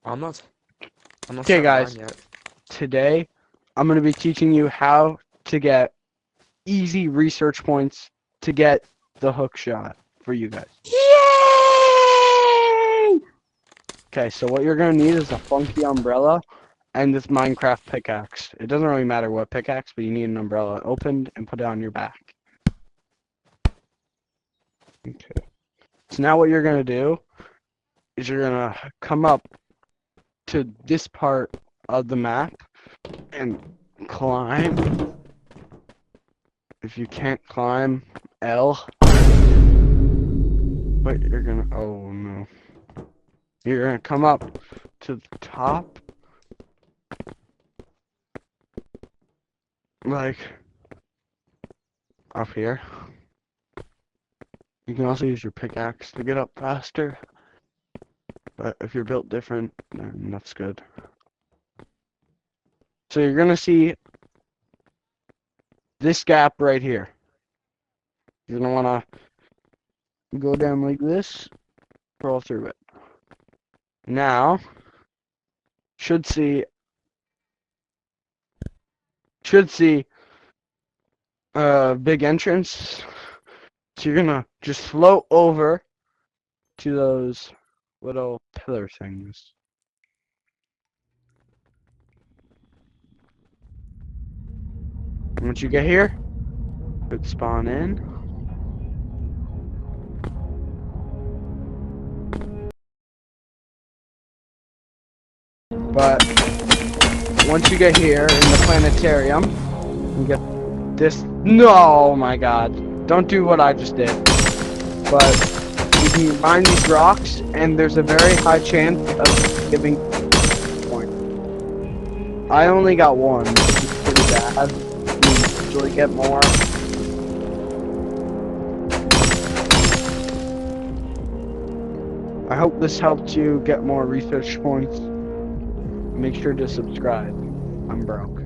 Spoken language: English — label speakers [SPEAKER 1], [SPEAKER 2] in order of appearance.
[SPEAKER 1] I'm not. I'm not
[SPEAKER 2] Okay,
[SPEAKER 1] starting mine
[SPEAKER 2] guys.
[SPEAKER 1] yet.
[SPEAKER 2] Today, I'm going to be teaching you how to get easy research points to get the hook shot for you guys.
[SPEAKER 1] Yay!
[SPEAKER 2] Okay, so what you're going to need is a funky umbrella and this Minecraft pickaxe. It doesn't really matter what pickaxe, but you need an umbrella opened and put it on your back. Okay. So now what you're going to do is you're going to come up to this part of the map and climb. If you can't climb L, but you're gonna, oh no. You're gonna come up to the top, like up here. You can also use your pickaxe to get up faster, but if you're built different, then that's good. So you're gonna see this gap right here. You're gonna wanna go down like this, crawl through it. Now, should see big entrance. So you're gonna just float over to those little pillar things. Once you get here, hit spawn in. But once you get here in the planetarium, you get this. No, oh my God! Don't do what I just did. But you can mine these rocks, and there's a very high chance of giving a point. I only got one, which is pretty bad. You usually get more. I hope this helped you get more research points. Make sure to subscribe. I'm broke.